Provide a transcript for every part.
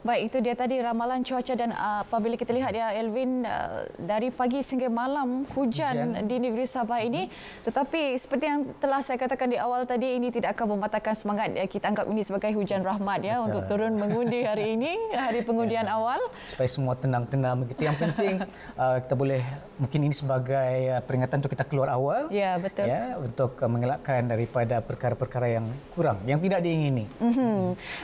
Baik, itu dia tadi ramalan cuaca dan apabila kita lihat ya Elvin, dari pagi sehingga malam hujan di negeri Sabah ini. Tetapi seperti yang telah saya katakan di awal tadi, ini tidak akan mematahkan semangat. Kita anggap ini sebagai hujan rahmat ya. Betul. Untuk turun mengundi hari ini, hari pengundian awal. Supaya semua tenang-tenang begitu. Yang penting kita boleh, mungkin ini sebagai peringatan untuk kita keluar awal. Ya, betul. Ya, untuk mengelakkan daripada perkara-perkara yang kurang, yang tidak diingini.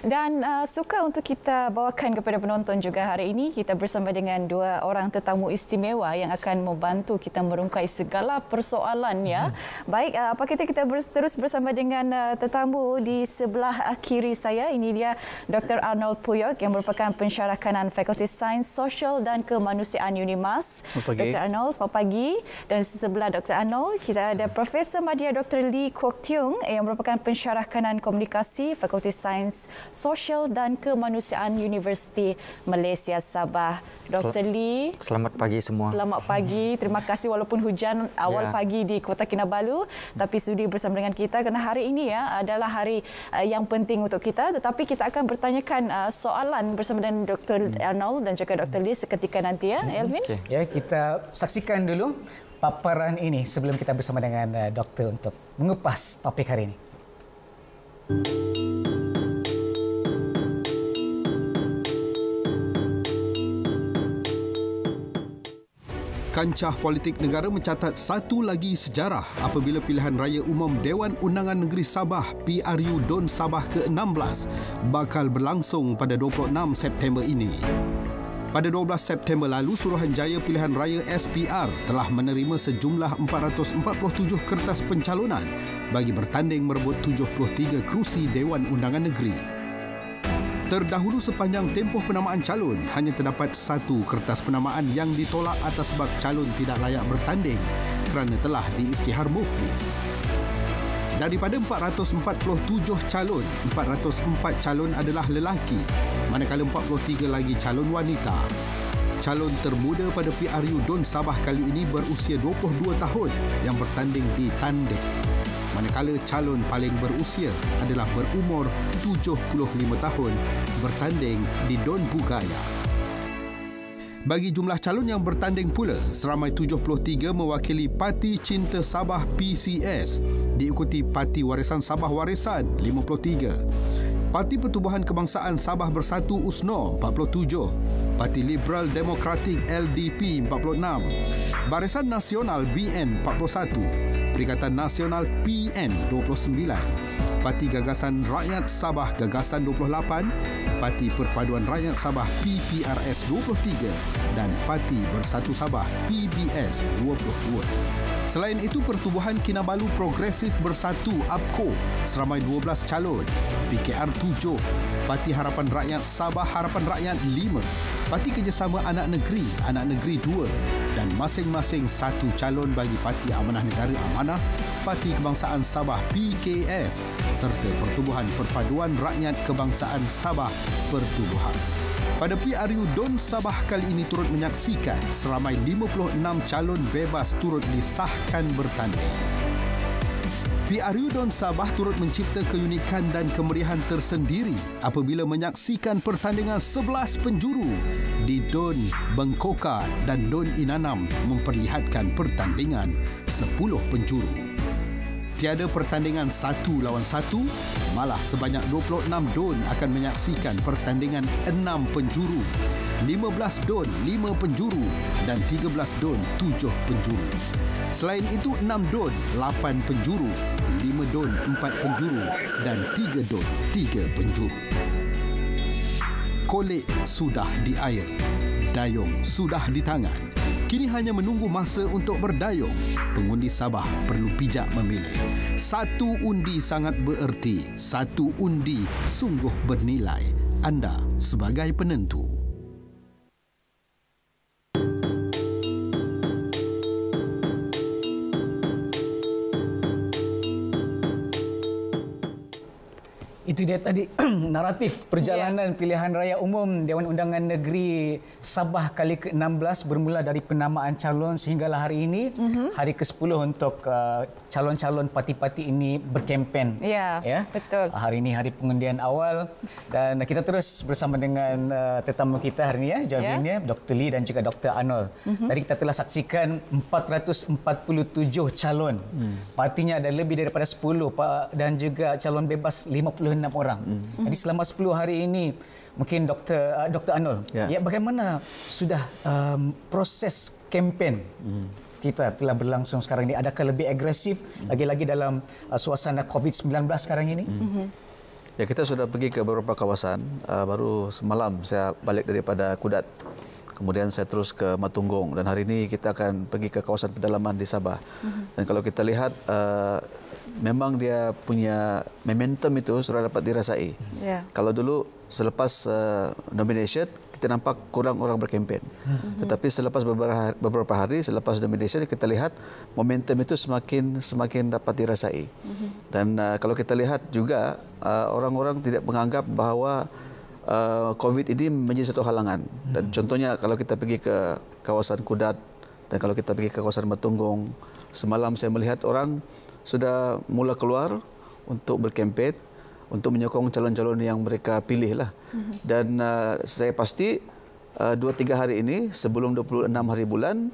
Dan suka untuk kita bawakan kepada penonton juga hari ini. Kita bersama dengan dua orang tetamu istimewa yang akan membantu kita merungkai segala persoalan ya. Baik, apa kita terus bersama dengan tetamu di sebelah kiri saya. Ini dia Dr. Arnold Puyok yang merupakan pensyarah kanan Fakulti Sains Sosial dan Kemanusiaan UNIMAS. Dr. Arnold, selamat pagi. Dan sebelah Dr. Arnold, kita ada Profesor Madya Dr. Lee Kwok Tiong yang merupakan pensyarah kanan Komunikasi Fakulti Sains Sosial dan Kemanusiaan Universiti Malaysia Sabah. Dr. Lee. Selamat pagi semua. Selamat pagi. Terima kasih walaupun hujan awal pagi di Kota Kinabalu, tapi sudi bersama dengan kita kerana hari ini ya adalah hari yang penting untuk kita. Tetapi kita akan bertanyakan soalan bersama dengan Dr. Arnold dan juga Dr. Lee seketika nanti ya, Elvin. Ya, kita saksikan dulu paparan ini sebelum kita bersama dengan doktor untuk mengupas topik hari ini. Kancah politik negara mencatat satu lagi sejarah apabila pilihan raya umum Dewan Undangan Negeri Sabah PRU DUN Sabah ke-16 bakal berlangsung pada 26 September ini. Pada 12 September lalu, Suruhanjaya Pilihan Raya SPR telah menerima sejumlah 447 kertas pencalonan bagi bertanding merebut 73 kerusi Dewan Undangan Negeri. Terdahulu sepanjang tempoh penamaan calon, hanya terdapat satu kertas penamaan yang ditolak atas sebab calon tidak layak bertanding kerana telah diisytihar muflis. Daripada 447 calon, 404 calon adalah lelaki, manakala 43 lagi calon wanita. Calon termuda pada PRU DUN Sabah kali ini berusia 22 tahun yang bertanding di tanding. Manakala calon paling berusia adalah berumur 75 tahun bertanding di DUN Bugaya. Bagi jumlah calon yang bertanding pula, seramai 73 mewakili Parti Cinta Sabah PCS, diikuti Parti Warisan Sabah Warisan 53, Parti Pertubuhan Kebangsaan Sabah Bersatu USNO 47, Parti Liberal Demokratik LDP 46, Barisan Nasional BN 41, Perikatan Nasional PN 29, Parti Gagasan Rakyat Sabah Gagasan 28, Parti Perpaduan Rakyat Sabah PPRS 23 dan Parti Bersatu Sabah PBS 22. Selain itu, Pertubuhan Kinabalu Progresif Bersatu APKO seramai 12 calon, PKR 7, Parti Harapan Rakyat Sabah Harapan Rakyat 5, Parti Kerjasama Anak Negeri 2 dan masing-masing satu calon bagi Parti Amanah Negara Amanah, Parti Kebangsaan Sabah PKS serta Pertubuhan Perpaduan Rakyat Kebangsaan Sabah Pertubuhan. Pada PRU DUN Sabah kali ini turut menyaksikan seramai 56 calon bebas turut disahkan bertanding. PRU DUN Sabah turut mencipta keunikan dan kemeriahan tersendiri apabila menyaksikan pertandingan 11 penjuru di DUN Bengkoka dan DUN Inanam memperlihatkan pertandingan 10 penjuru. Tiada pertandingan 1 lawan 1, malah sebanyak 26 DUN akan menyaksikan pertandingan 6 penjuru, 15 DUN 5 penjuru dan 13 DUN 7 penjuru. Selain itu 6 DUN 8 penjuru, 5 DUN 4 penjuru dan 3 DUN 3 penjuru. Kolek sudah di air, dayung sudah di tangan. Kini hanya menunggu masa untuk berdayung. Pengundi Sabah perlu bijak memilih. Satu undi sangat bererti, satu undi sungguh bernilai. Anda sebagai penentu. Itu dia tadi naratif perjalanan pilihan raya umum Dewan Undangan Negeri Sabah kali ke-16 bermula dari penamaan calon sehinggalah hari ini, hari ke-10 untuk calon-calon parti-parti ini berkempen. Ya, betul. Hari ini hari pengundian awal dan kita terus bersama dengan tetamu kita hari ini jawabannya Dr. Lee dan juga Dr. Arnold. Tadi kita telah saksikan 447 calon. Partinya ada lebih daripada 10 dan juga calon bebas 56 orang. Jadi selama 10 hari ini mungkin Dr. Arnold, bagaimana sudah proses kempen kita telah berlangsung sekarang ini? Adakah lebih agresif lagi-lagi dalam suasana COVID-19 sekarang ini? Ya, kita sudah pergi ke beberapa kawasan. Baru semalam saya balik daripada Kudat. Kemudian saya terus ke Matunggung dan hari ini kita akan pergi ke kawasan pedalaman di Sabah. Dan kalau kita lihat memang dia punya momentum itu sudah dapat dirasai. Kalau dulu selepas nomination kita nampak kurang orang berkempen. Tetapi selepas beberapa hari selepas nomination kita lihat momentum itu semakin dapat dirasai. Dan kalau kita lihat juga orang-orang tidak menganggap bahawa COVID ini menjadi satu halangan. Dan contohnya kalau kita pergi ke kawasan Kudat dan kalau kita pergi ke kawasan Matunggung, semalam saya melihat orang sudah mula keluar untuk berkempen, untuk menyokong calon-calon yang mereka pilih lah. Dan saya pasti 2-3 hari ini sebelum 26 hari bulan,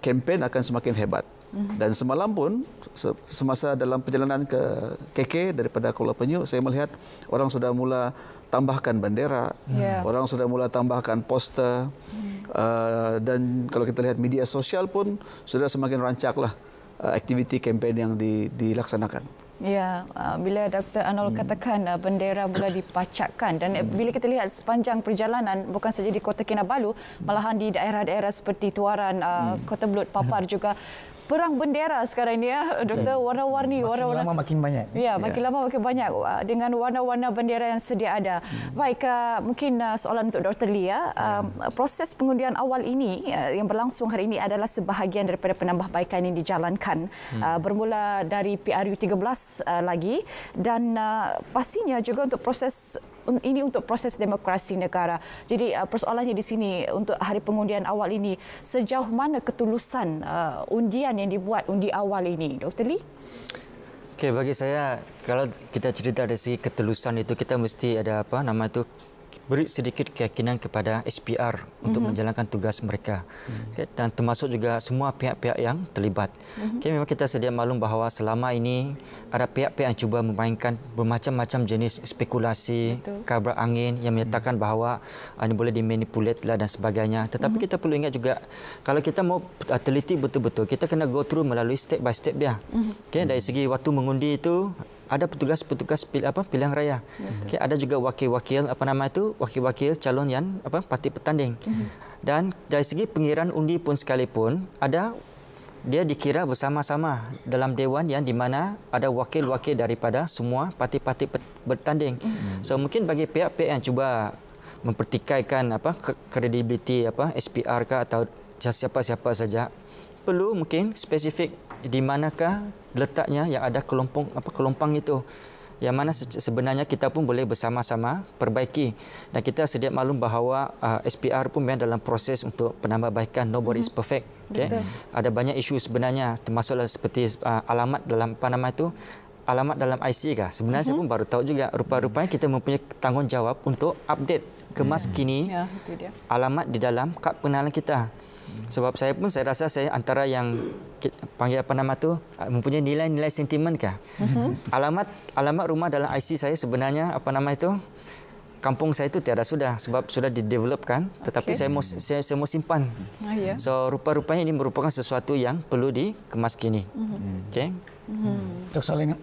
kempen akan semakin hebat. Dan semalam pun semasa dalam perjalanan ke KK daripada Kuala Penyu, saya melihat orang sudah mula tambahkan bendera, orang sudah mula tambahkan poster, dan kalau kita lihat media sosial pun sudah semakin rancaklah aktiviti kempen yang dilaksanakan. Ya, bila Dr. Arnold katakan bendera mula dipacakkan dan bila kita lihat sepanjang perjalanan bukan saja di Kota Kinabalu, malahan di daerah-daerah seperti Tuaran, Kota Belud, Papar juga perang bendera sekarang ini ya, Doktor, warna-warni, warna-warna. Makin lama makin banyak. Ya, makin lama makin banyak dengan warna-warna bendera yang sedia ada. Baik, mungkin soalan untuk Dr. Lee ya. Proses pengundian awal ini yang berlangsung hari ini adalah sebahagian daripada penambahbaikan yang dijalankan. Bermula dari PRU 13 lagi dan pastinya juga untuk proses ini untuk proses demokrasi negara. Jadi persoalannya di sini untuk hari pengundian awal ini, sejauh mana ketulusan undian yang dibuat undi awal ini, Dr. Lee? Okey, bagi saya kalau kita cerita dari segi ketulusan itu kita mesti ada beri sedikit keyakinan kepada SPR untuk menjalankan tugas mereka. Okay, dan termasuk juga semua pihak-pihak yang terlibat. Okay, memang kita sedia maklum bahawa selama ini ada pihak-pihak yang cuba memainkan bermacam-macam jenis spekulasi, kabar angin yang menyatakan bahawa ini boleh dimanipulate lah dan sebagainya. Tetapi kita perlu ingat juga kalau kita mau teliti betul-betul, kita kena go through melalui step by step dia. Okay, dari segi waktu mengundi itu ada petugas-petugas pilihan raya. Okay, ada juga wakil-wakil wakil-wakil calon yang parti petanding. Dan dari segi pengiraan undi pun sekalipun dia dikira bersama-sama dalam dewan yang di mana ada wakil-wakil daripada semua parti-parti bertanding. So mungkin bagi pihak-pihak yang cuba mempertikaikan kredibiliti SPR ke atau siapa-siapa saja, perlu mungkin spesifik di manakah letaknya yang ada kelompang itu, yang mana sebenarnya kita pun boleh bersama-sama perbaiki. Dan kita sedia maklum bahawa SPR pun memang dalam proses untuk penambahbaikan. Nobody is perfect. Okay? Ada banyak isu sebenarnya, termasuklah seperti alamat dalam alamat dalam IC kah? Sebenarnya saya pun baru tahu juga. Rupa-rupanya kita mempunyai tanggungjawab untuk update kemas kini alamat di dalam kad pengenalan kita. Sebab saya rasa saya antara yang panggil mempunyai nilai-nilai sentimen kah. Alamat rumah dalam IC saya sebenarnya kampung saya itu tiada sebab sudah didevelopkan, tetapi saya mau simpan. So rupa-rupanya ini merupakan sesuatu yang perlu dikemas kini. Okey. Untuk soalan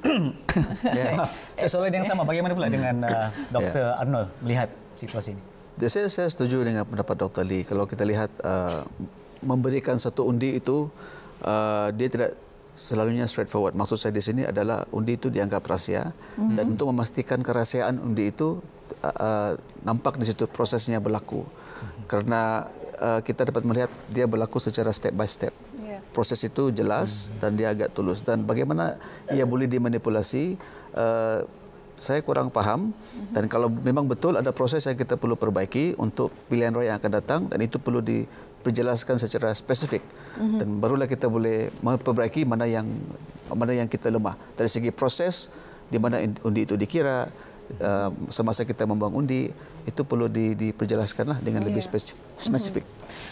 yang sama, bagaimana pula dengan Dr. Arnold melihat situasi ini? Saya setuju dengan pendapat Dr. Lee. Kalau kita lihat memberikan satu undi itu dia tidak selalunya straightforward. Maksud saya di sini adalah undi itu dianggap rahsia dan untuk memastikan kerahasiaan undi itu nampak di situ prosesnya berlaku. Karena kita dapat melihat dia berlaku secara step by step. Proses itu jelas dan dia agak tulus. Dan bagaimana ia boleh dimanipulasi, saya kurang faham dan kalau memang betul ada proses yang kita perlu perbaiki untuk pilihan raya yang akan datang dan itu perlu diperjelaskan secara spesifik dan barulah kita boleh memperbaiki mana yang kita lemah dari segi proses di mana undi itu dikira semasa kita membuang undi itu perlu diperjelaskanlah dengan lebih spesifik.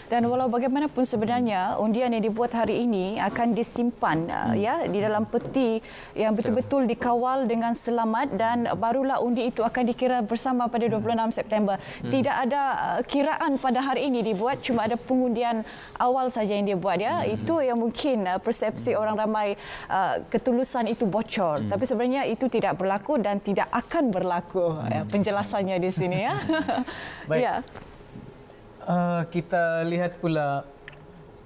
Dan walau bagaimanapun sebenarnya undian yang dibuat hari ini akan disimpan ya di dalam peti yang betul-betul dikawal dengan selamat dan barulah undi itu akan dikira bersama pada 26 September. Tidak ada kiraan pada hari ini dibuat, cuma ada pengundian awal saja yang dia buat ya. Itu yang mungkin persepsi orang ramai ketulusan itu bocor. Tapi sebenarnya itu tidak berlaku dan tidak akan berlaku. Penjelasannya di sini ya. Baik. Ya. Kita lihat pula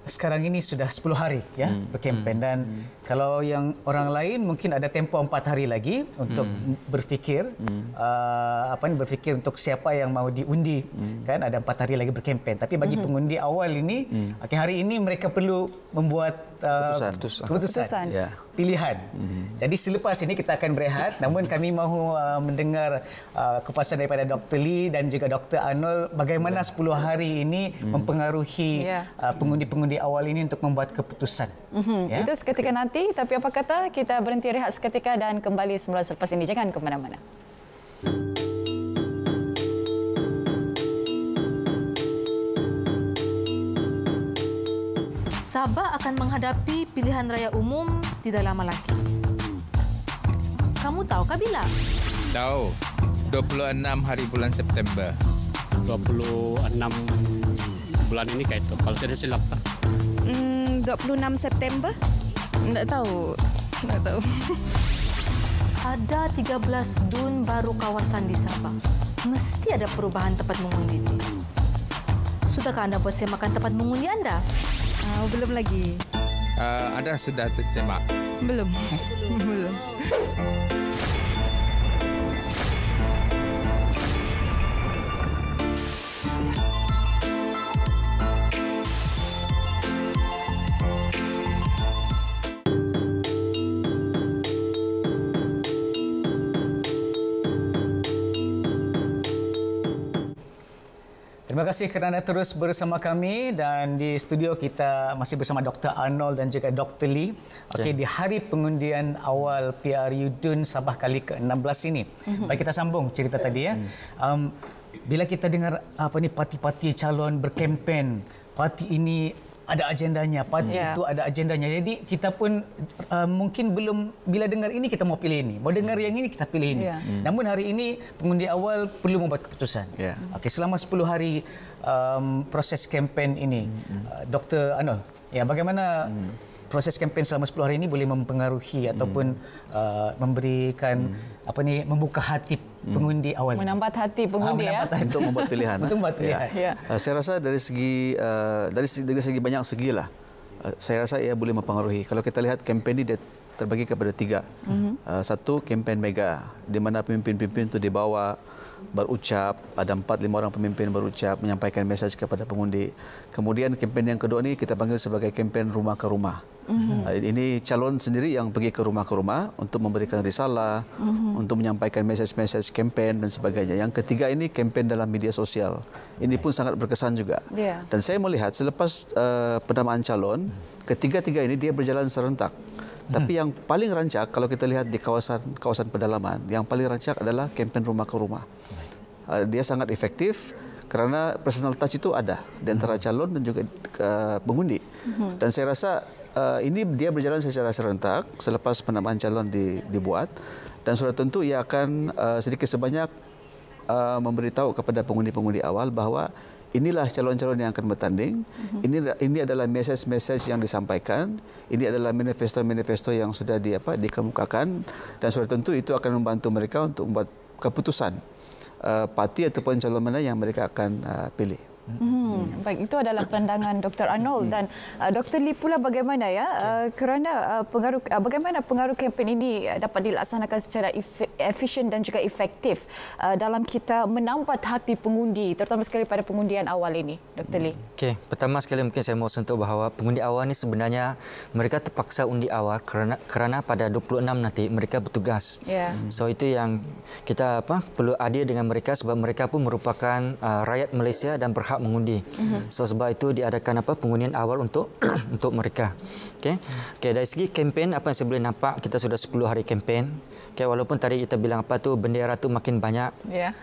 sekarang ini sudah 10 hari ya berkempen dan kalau yang orang lain mungkin ada tempoh 4 hari lagi untuk berfikir berfikir untuk siapa yang mau diundi kan ada 4 hari lagi berkempen tapi bagi pengundi awal ini hari ini mereka perlu membuat keputusan. Pilihan. Jadi selepas ini kita akan berehat namun kami mahu mendengar kepuasan daripada Dr. Lee dan juga Dr. Arnold bagaimana 10 hari ini mempengaruhi pengundi-pengundi awal ini untuk membuat keputusan. Ya? Itu seketika nanti tapi apa kata kita berhenti rehat seketika dan kembali semula selepas ini. Jangan ke mana-mana. Sabah akan menghadapi pilihan raya umum tidak lama lagi. Kamu tahu Bila? Tahu. 26 hari bulan September. 26 bulan ini kayak itu. Kalau tidak silap. 26 September? Tidak tahu. Ada 13 dun baru kawasan di Sabah. Mesti ada perubahan tempat mengundi. Sudahkah anda bersemakkan tempat mengundi anda? Belum lagi. Ada sudah tersemak? Belum. Terima kasih kerana terus bersama kami dan di studio kita masih bersama Dr. Arnold dan juga Dr. Lee. Okey, di hari pengundian awal PRU DUN Sabah kali ke-16 ini. Baik, kita sambung cerita tadi ya. Bila kita dengar parti-parti calon berkempen, parti ini ada agendanya, parti itu ada agendanya. Jadi kita pun mungkin belum bila dengar ini kita mau pilih ini, mau dengar yang ini kita pilih ini. Namun hari ini pengundi awal perlu membuat keputusan. Okey, selama 10 hari proses kempen ini, Dr. Arnold, ya bagaimana proses kempen selama 10 hari ini boleh mempengaruhi ataupun memberikan membuka hati pengundi awal. Menambat hati pengundi untuk membuat pilihan. Untuk membuat pilihan. Saya rasa dari segi banyak segi lah. Saya rasa ia boleh mempengaruhi. Kalau kita lihat kempen ini dia terbagi kepada 3. Satu kempen mega di mana pemimpin-pemimpin itu dibawa berucap, ada 4-5 orang pemimpin berucap menyampaikan mesej kepada pengundi. Kemudian kempen yang kedua ini kita panggil sebagai kempen rumah ke rumah. Ini calon sendiri yang pergi ke rumah untuk memberikan risalah, untuk menyampaikan mesej-mesej kempen dan sebagainya. Yang ketiga ini kempen dalam media sosial. Ini pun sangat berkesan juga. Dan saya melihat selepas penamaan calon, ketiga-tiga ini dia berjalan serentak. Tapi yang paling rancak kalau kita lihat di kawasan pedalaman, yang paling rancak adalah kempen rumah ke rumah. Dia sangat efektif kerana personal touch itu ada di antara calon dan juga pengundi. Dan saya rasa ini dia berjalan secara serentak selepas penamaan calon dibuat dan sudah tentu ia akan sedikit sebanyak memberitahu kepada pengundi-pengundi awal bahawa inilah calon-calon yang akan bertanding. Ini adalah mesej-mesej yang disampaikan. Ini adalah manifesto-manifesto yang sudah dikemukakan dan sudah tentu itu akan membantu mereka untuk membuat keputusan parti ataupun calon mana yang mereka akan pilih. Baik, itu adalah pandangan Dr. Arnold dan Dr. Lee pula bagaimana ya kerana bagaimana pengaruh kempen ini dapat dilaksanakan secara efisien dan juga efektif dalam kita menambat hati pengundi terutama sekali pada pengundian awal ini, Dr. Lee. Okey, pertama sekali mungkin saya mau sentuh bahawa pengundi awal ni sebenarnya mereka terpaksa undi awal kerana pada 26 nanti mereka bertugas. So itu yang kita perlu adil dengan mereka sebab mereka pun merupakan rakyat Malaysia dan berhak mengundi. So sebab itu diadakan pengundian awal untuk untuk mereka. Okey. Dari segi kempen apa yang saya boleh nampak kita sudah 10 hari kempen. Okey, walaupun tadi kita bilang bendera tu makin banyak.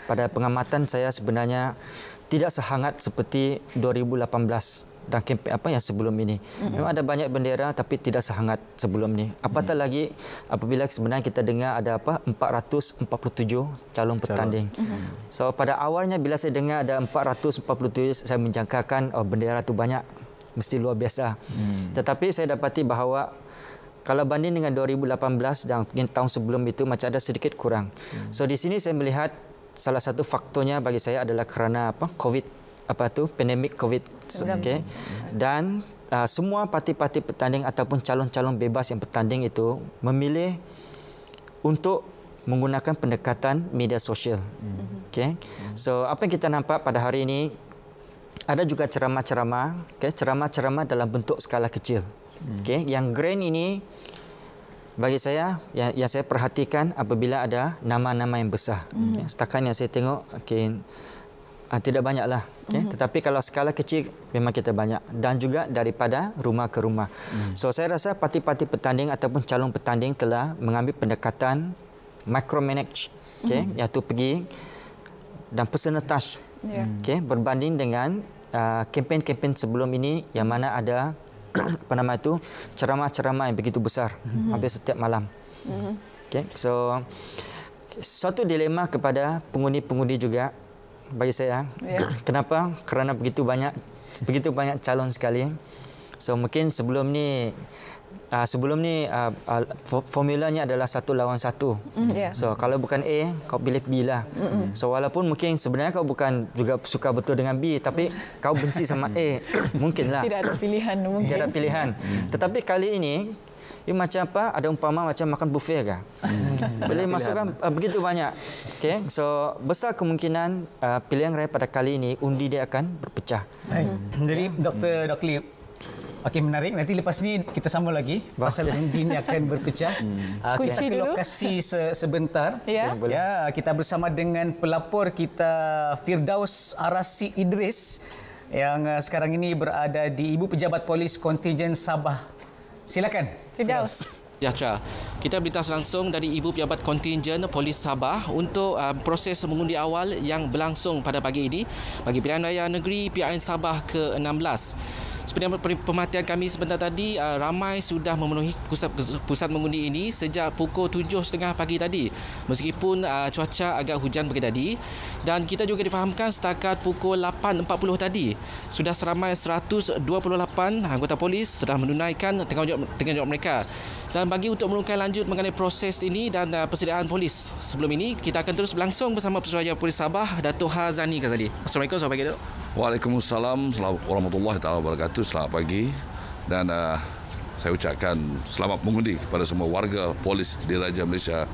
Pada pengamatan saya sebenarnya tidak sehangat seperti 2018 dan kempen yang sebelum ini. Memang ada banyak bendera tapi tidak sehangat sebelum ini. Apatah lagi apabila sebenarnya kita dengar ada 447 calon petanding. So pada awalnya bila saya dengar ada 447 saya menjangkakan bendera tu banyak, mesti luar biasa. Tetapi saya dapati bahawa kalau banding dengan 2018 dan mungkin tahun sebelum itu macam ada sedikit kurang. So di sini saya melihat salah satu faktornya bagi saya adalah kerana COVID, pandemik COVID. Okay. Dan semua parti-parti petanding ataupun calon-calon bebas yang bertanding itu memilih untuk menggunakan pendekatan media sosial. Okay. So apa yang kita nampak pada hari ini ada juga ceramah-ceramah, ceramah-ceramah dalam bentuk skala kecil. Okay. Yang grand ini bagi saya yang saya perhatikan apabila ada nama-nama yang besar. Okay. Setakat yang saya tengok tidak banyaklah. Okay. Tetapi kalau skala kecil memang kita banyak dan juga daripada rumah ke rumah. So saya rasa parti-parti petanding ataupun calon petanding telah mengambil pendekatan micromanage, iaitu pergi dan personal touch. Berbanding dengan kempen-kempen sebelum ini yang mana ada ceramah-ceramah yang begitu besar hampir setiap malam. So suatu dilema kepada pengundi-pengundi juga bagi saya. Kenapa? Kerana begitu banyak calon sekali. So mungkin sebelum ni formulanya adalah 1 lawan 1. So kalau bukan A, kau pilih B lah. So walaupun mungkin sebenarnya kau bukan juga suka betul dengan B, tapi kau benci sama A, mungkinlah. Tidak ada pilihan mungkin. Tidak ada pilihan. Tetapi kali ini macam ada umpama macam makan buffet kah? Boleh masukkan begitu banyak. Okay. So besar kemungkinan pilihan raya pada kali ini undi dia akan berpecah. Jadi Dr. Lee, okey, menarik. Nanti lepas ni kita sambung lagi pasal undi ini akan berpecah. Kita ke lokasi sebentar. Kita bersama dengan pelapor kita Firdaus Arasi Idris yang sekarang ini berada di Ibu Pejabat Polis Kontingen Sabah. Silakan. Firdaus. Ya, Cha. Kita berita langsung dari Ibu Pejabat Kontingen Polis Sabah untuk proses mengundi awal yang berlangsung pada pagi ini bagi pilihan raya negeri PRN Sabah ke-16. Seperti pemerhatian kami sebentar tadi, ramai sudah memenuhi pusat mengundi ini sejak pukul 7.30 pagi tadi. Meskipun cuaca agak hujan pagi tadi. Dan kita juga difahamkan setakat pukul 8.40 tadi, sudah seramai 128 anggota polis telah menunaikan tanggungjawab mereka. Dan bagi untuk menurunkan lanjut mengenai proses ini dan persediaan polis sebelum ini, kita akan terus berlangsung bersama Pesuruhjaya Polis Sabah, Dato' Hazani Ghazali. Assalamualaikum, selamat pagi, Dato'. Waalaikumsalam warahmatullahi wabarakatuh. Selamat pagi dan saya ucapkan selamat mengundi kepada semua warga polis Diraja Malaysia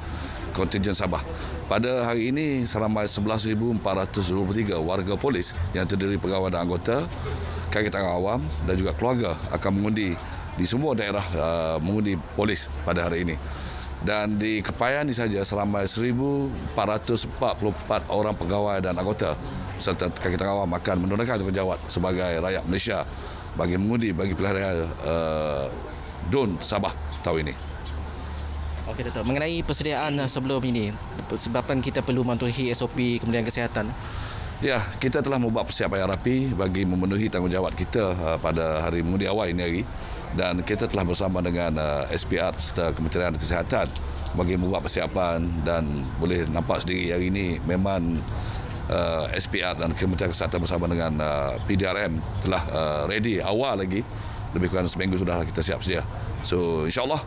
Kontingen Sabah. Pada hari ini seramai 11,423 warga polis yang terdiri pegawai dan anggota, kakitan awam dan juga keluarga akan mengundi di semua daerah mengundi polis pada hari ini. Dan di Kepayan ini saja seramai 1,444 orang pegawai dan anggota serta kakitan awam akan menunaikan tanggungjawab sebagai rakyat Malaysia bagi mengundi bagi pilihan raya DUN Sabah tahun ini. Okey, Dato'. Mengenai persediaan sebelum ini, sebabkan kita perlu mematuhi SOP kemudian kesihatan. Ya, kita telah membuat persiapan yang rapi bagi memenuhi tanggungjawab kita pada hari mengundi awal ini hari. Dan kita telah bersama dengan SPR serta Kementerian Kesihatan bagi membuat persiapan dan boleh nampak sendiri hari ini memang SPR dan Kementerian Kesihatan bersama dengan PDRM telah ready awal lagi. Lebih kurang seminggu sudah kita siap sedia. So insyaAllah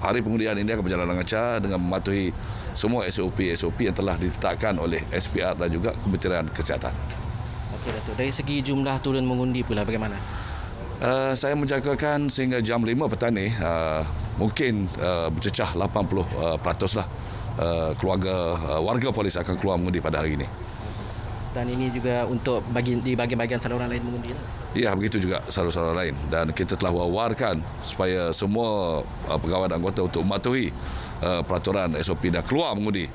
hari pengundian ini akan berjalan lancar dengan mematuhi semua SOP yang telah ditetapkan oleh SPR dan juga Kementerian Kesihatan. Okey, Datuk. Dari segi jumlah turun mengundi pula bagaimana? Saya menjangkakan sehingga jam 5 petang ni mungkin bercecah 80% lah warga polis akan keluar mengundi pada hari ini. Dan ini juga untuk di bahagian-bahagian saluran lain mengundi. Ya, begitu juga saluran lain. Dan kita telah war-warkan supaya semua pegawai dan anggota untuk mematuhi peraturan SOP dan keluar mengundi.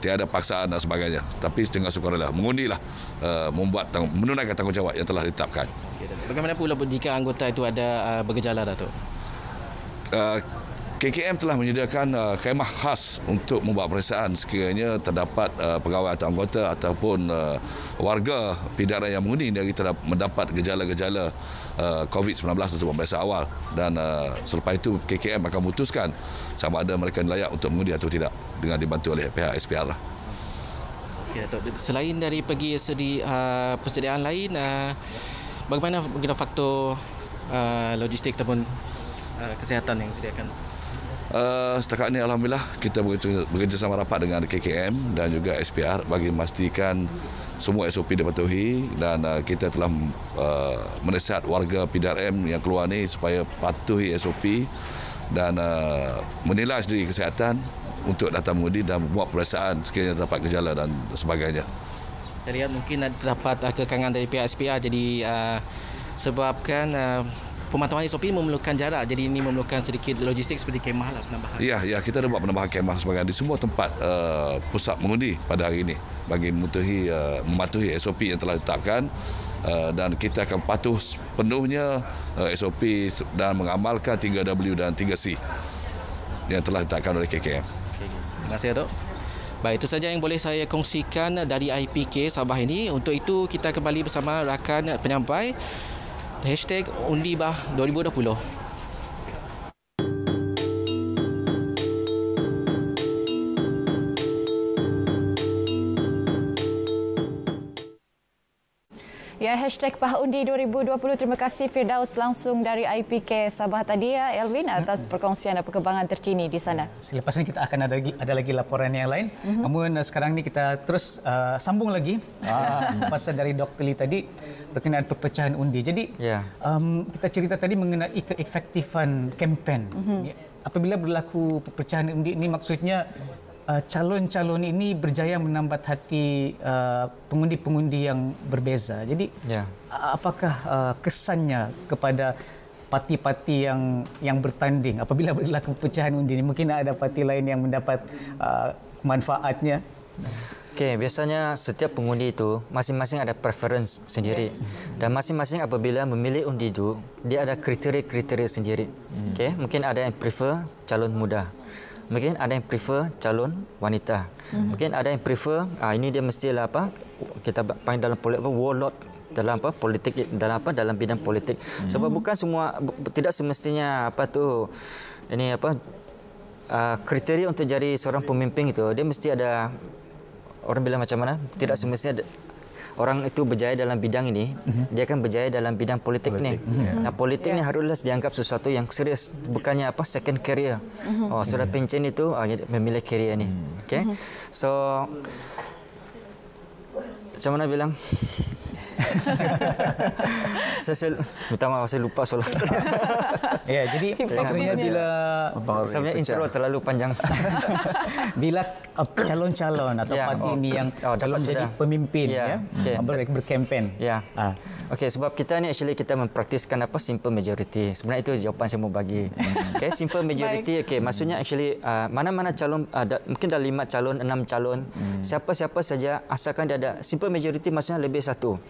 Tiada paksaan dan sebagainya. Tapi dengan sukarela mengundilah, menunaikan tanggungjawab yang telah ditetapkan. Bagaimana pula jika anggota itu ada bergejala, Datuk? KKM telah menyediakan khemah khas untuk membuat pemeriksaan sekiranya terdapat pegawai atau anggota ataupun warga pidana yang mengundi yang mendapat gejala-gejala COVID-19 untuk pemeriksaan awal. Dan selepas itu KKM akan memutuskan sama ada mereka layak untuk mengundi atau tidak dengan dibantu oleh pihak SPR lah. Okay, Datuk. Selain dari segi persediaan lain, bagaimana faktor logistik ataupun kesihatan yang disediakan? Setakat ini alhamdulillah kita bekerjasama rapat dengan KKM dan juga SPR bagi memastikan semua SOP dipatuhi, dan kita telah menasihat warga PDRM yang keluar ni supaya patuhi SOP dan menilai sendiri kesihatan untuk datang mengundi dan buat pemeriksaan sekiranya terdapat gejala dan sebagainya. Jadi mungkin terdapat kekangan dari pihak SPR, jadi sebabkan pemantauan SOP memerlukan jarak, jadi ini memerlukan sedikit logistik seperti kemah lah, penambahan. Ya, kita ada buat penambahan kemah sebagainya di semua tempat pusat mengundi pada hari ini bagi mematuhi SOP yang telah ditetapkan, dan kita akan patuh penuhnya SOP dan mengamalkan 3W dan 3C yang telah ditetapkan oleh KKM. Terima kasih, Datuk. Baik, itu saja yang boleh saya kongsikan dari IPK Sabah ini. Untuk itu kita kembali bersama rakan penyampai #Undibah 2020. Ya, #PahUndi 2020. Terima kasih Firdaus langsung dari IPK Sabah tadi ya, Elvin, atas perkongsian dan perkembangan terkini di sana. Selepas ini kita akan ada lagi laporan yang lain. Namun sekarang ni kita terus sambung lagi pasal dari Dr. Lee tadi berkenaan perpecahan undi. Jadi kita cerita tadi mengenai keefektifan kempen. Apabila berlaku perpecahan undi ini, maksudnya calon-calon ini berjaya menambat hati pengundi-pengundi yang berbeza. Jadi, apakah kesannya kepada parti-parti yang bertanding apabila berlaku perpecahan undi ini? Mungkin ada parti lain yang mendapat manfaatnya. Okey, biasanya setiap pengundi itu masing-masing ada preference sendiri. Dan masing-masing apabila memilih undi itu, dia ada kriteria-kriteria sendiri. Okey, mungkin ada yang prefer calon muda. Mungkin ada yang prefer calon wanita. Mungkin ada yang prefer ini dia mestilah kita panggil dalam politik warlord dalam politik dalam bidang politik. Sebab bukan semua, tidak semestinya kriteria untuk jadi seorang pemimpin itu dia mesti ada, orang bilang macam mana, tidak semestinya orang itu berjaya dalam bidang ini, dia akan berjaya dalam bidang politik ni. Nah, politik ni haruslah dianggap sesuatu yang serius, bukannya second career. Sudah pencen itu memilih career ni. Okay? So macam mana bilang? saya minta maaf, saya lupa soalan. Ya, jadi maksudnya bila sebenarnya intro terlalu panjang. Bila calon-calon atau parti ini yang calon jadi pemimpin berkempen. Okey, sebab kita ni actually kita mempraktiskan simple majority. Sebenarnya itu jawapan saya mau bagi. Okey, simple majority. Okey, maksudnya actually mana-mana calon mungkin dah 5 calon, 6 calon. Siapa-siapa saja asalkan dia ada simple majority, maksudnya lebih satu.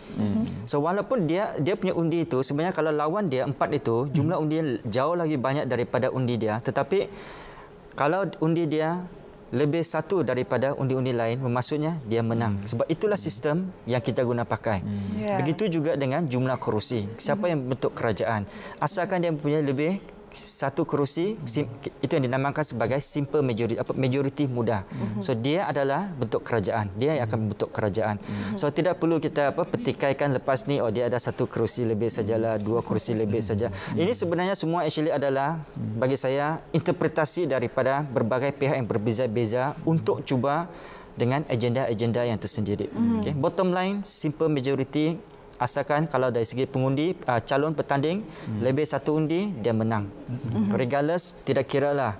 So walaupun dia punya undi itu sebenarnya kalau lawan dia 4 itu jumlah undi jauh lagi banyak daripada undi dia, tetapi kalau undi dia lebih satu daripada undi-undi lain, maksudnya dia menang. Sebab itulah sistem yang kita guna pakai. Begitu juga dengan jumlah kerusi. Siapa yang bentuk kerajaan, asalkan dia punya lebih satu kerusi, itu yang dinamakan sebagai simple majority, majority mudah. So dia adalah bentuk kerajaan, dia yang akan bentuk kerajaan. So tidak perlu kita petikaikan lepas ni dia ada satu kerusi lebih sajalah, 2 kerusi lebih saja. Ini sebenarnya semua actually adalah bagi saya interpretasi daripada berbagai pihak yang berbeza-beza untuk cuba dengan agenda-agenda yang tersendiri. Okay. Bottom line, simple majority, asalkan kalau dari segi pengundi, calon bertanding, lebih satu undi, dia menang. Regardless, tidak kira lah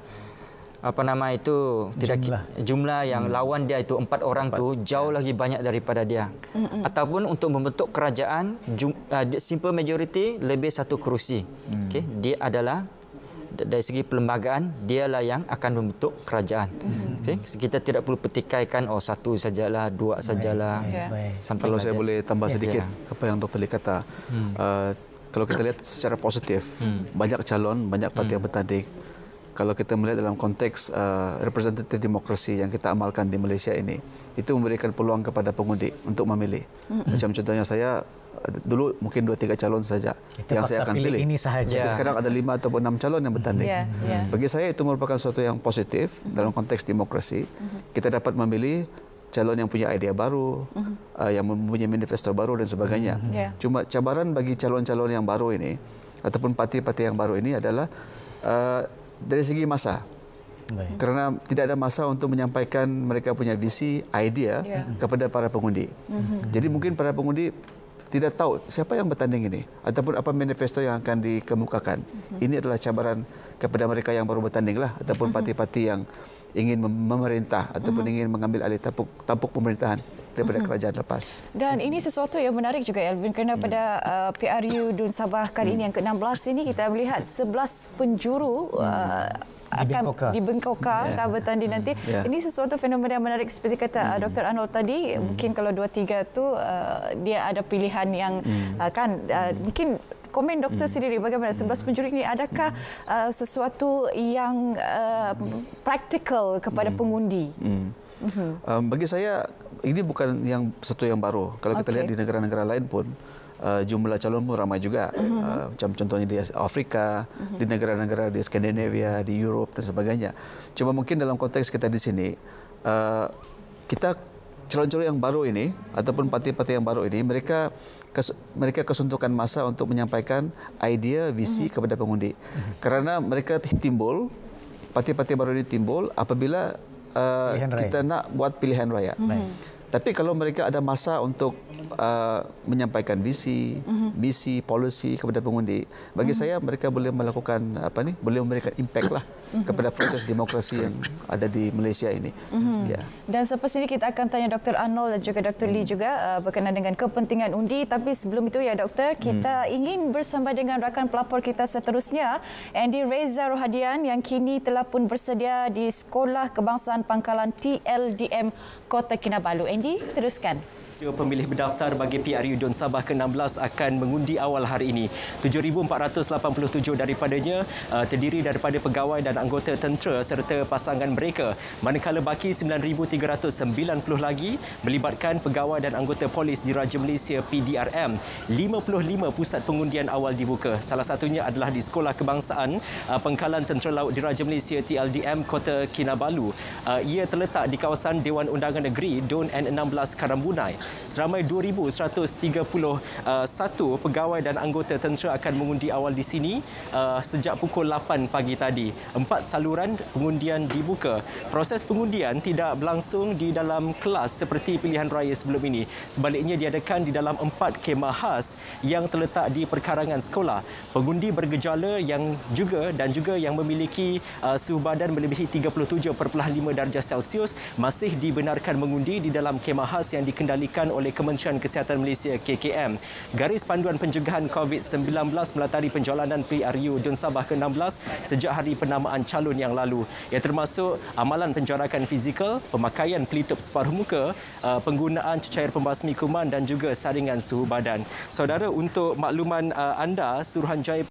jumlah yang lawan dia itu 4 orang tu jauh lagi banyak daripada dia. Ataupun untuk membentuk kerajaan, simple majority lebih satu kerusi. Okay. Dia adalah dari segi perlembagaan, dialah yang akan membentuk kerajaan. Okay. Kita tidak perlu petikaikan satu sajalah, dua sajalah. Kalau saya boleh tambah sedikit apa yang Dr. Lee kata. Kalau kita lihat secara positif, banyak calon, banyak parti yang bertanding. Kalau kita melihat dalam konteks representatif demokrasi yang kita amalkan di Malaysia ini, itu memberikan peluang kepada pengundi untuk memilih. Macam contohnya saya, dulu mungkin 2-3 calon saja yang saya akan pilih. Ini sahaja. Tapi sekarang ada 5 ataupun 6 calon yang bertanding. Bagi saya itu merupakan sesuatu yang positif dalam konteks demokrasi. Kita dapat memilih calon yang punya idea baru, yang mempunyai manifesto baru dan sebagainya. Cuma cabaran bagi calon-calon yang baru ini ataupun parti-parti yang baru ini adalah dari segi masa. Kerana tidak ada masa untuk menyampaikan mereka punya visi, idea kepada para pengundi. Jadi mungkin para pengundi tidak tahu siapa yang bertanding ini ataupun apa manifesto yang akan dikemukakan. Ini adalah cabaran kepada mereka yang baru bertanding lah, ataupun parti-parti yang ingin memerintah ataupun ingin mengambil alih tampuk pemerintahan daripada kerajaan lepas. Dan ini sesuatu yang menarik juga, Elvin, kerana pada PRU Dun Sabah kali ini yang ke-16 ini kita melihat 11 penjuru akan dibengkokkan bertanding nanti. Ini sesuatu fenomena yang menarik seperti kata Dr. Anwar tadi. Mungkin kalau 2-3 tu dia ada pilihan yang mungkin komen doktor sendiri bagaimana 11 penjuru ini, adakah sesuatu yang praktikal kepada pengundi? Bagi saya ini bukan sesuatu yang baru. Kalau kita lihat di negara-negara lain pun jumlah calon pun ramai juga. Macam contohnya di Afrika, di negara-negara di Skandinavia, di Europe dan sebagainya. Cuma mungkin dalam konteks kita di sini, kita calon-calon yang baru ini ataupun parti-parti yang baru ini, mereka kesuntukan masa untuk menyampaikan idea, visi kepada pengundi. Kerana mereka timbul, parti-parti baru ini timbul apabila kita nak buat pilihan raya. Tapi kalau mereka ada masa untuk menyampaikan visi, misi, polisi kepada pengundi, bagi saya mereka boleh melakukan boleh memberikan impact lah kepada proses demokrasi yang ada di Malaysia ini. Dan selepas ini kita akan tanya Dr. Arnold dan juga Dr. Lee juga berkenaan dengan kepentingan undi. Tapi sebelum itu ya Doktor, kita ingin bersama dengan rakan pelapor kita seterusnya, Andy Reza Rohadian yang kini telah pun bersedia di Sekolah Kebangsaan Pangkalan TLDM Kota Kinabalu. Andy, teruskan. Pemilih berdaftar bagi PRU Dun Sabah ke-16 akan mengundi awal hari ini. 7,487 daripadanya terdiri daripada pegawai dan anggota tentera serta pasangan mereka. Manakala baki 9,390 lagi melibatkan pegawai dan anggota polis Diraja Malaysia PDRM. 55 pusat pengundian awal dibuka. Salah satunya adalah di Sekolah Kebangsaan Pangkalan Tentera Laut Diraja Malaysia TLDM Kota Kinabalu. Ia terletak di kawasan Dewan Undangan Negeri Dun N16 Karambunai. Seramai 2,131 pegawai dan anggota tentera akan mengundi awal di sini sejak pukul 8 pagi tadi. 4 saluran pengundian dibuka. Proses pengundian tidak berlangsung di dalam kelas seperti pilihan raya sebelum ini. Sebaliknya diadakan di dalam 4 kemah khas yang terletak di perkarangan sekolah. Pengundi bergejala yang juga yang memiliki suhu badan melebihi 37.5 darjah Celsius masih dibenarkan mengundi di dalam kemah khas yang dikendalikan oleh Kementerian Kesihatan Malaysia KKM. Garis panduan pencegahan COVID-19 melatari penjalanan PRU Dun Sabah ke-16 sejak hari penamaan calon yang lalu. Ia termasuk amalan penjarakan fizikal, pemakaian pelitup separuh muka, penggunaan cecair pembasmi kuman dan juga saringan suhu badan. Saudara, untuk makluman anda, Suruhanjaya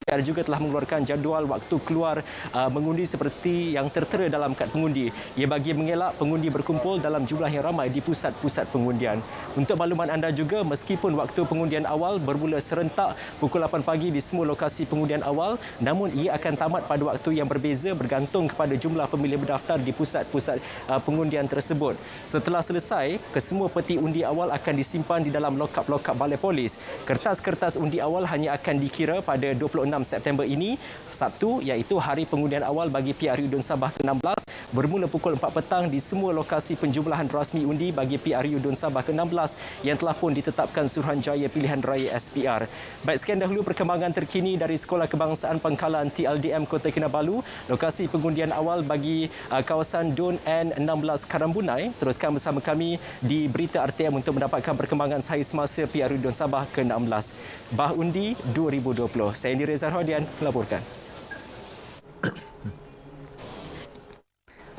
PR juga telah mengeluarkan jadual waktu keluar mengundi seperti yang tertera dalam kad pengundi. Ia bagi mengelak pengundi berkumpul dalam jumlah yang ramai di pusat-pusat pengundian. Untuk makluman anda juga, meskipun waktu pengundian awal bermula serentak pukul 8 pagi di semua lokasi pengundian awal, namun ia akan tamat pada waktu yang berbeza bergantung kepada jumlah pemilih berdaftar di pusat-pusat pengundian tersebut. Setelah selesai, kesemua peti undi awal akan disimpan di dalam lokap-lokap balai polis. Kertas-kertas undi awal hanya akan dikira pada 26 September ini, Sabtu, iaitu hari pengundian awal bagi PRU DUN Sabah ke-16 bermula pukul 4 petang di semua lokasi penjumlahan rasmi undi bagi PRU DUN Sabah ke-16 yang telah pun ditetapkan Suruhanjaya Pilihan Raya SPR. Baik, sekian dahulu perkembangan terkini dari Sekolah Kebangsaan Pangkalan TLDM Kota Kinabalu, lokasi pengundian awal bagi kawasan DUN N16 Karambunai. Teruskan bersama kami di Berita RTM untuk mendapatkan perkembangan sehari semasa PRU DUN Sabah ke-16. Bah Undi 2020. Saya Indi Reza Rodian melaporkan.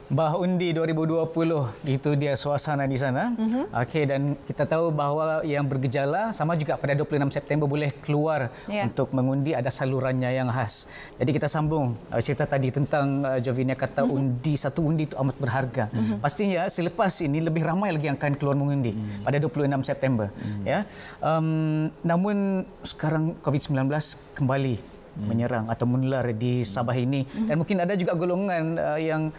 Bah Undi 2020, itu dia suasana di sana. Okey, dan kita tahu bahawa yang bergejala sama juga pada 26 September boleh keluar untuk mengundi, ada salurannya yang khas. Jadi kita sambung cerita tadi tentang Jovinia kata undi, satu undi itu amat berharga. Pastinya selepas ini lebih ramai lagi yang akan keluar mengundi pada 26 September. Ya. Namun sekarang COVID-19 kembali menyerang atau menular di Sabah ini, dan mungkin ada juga golongan yang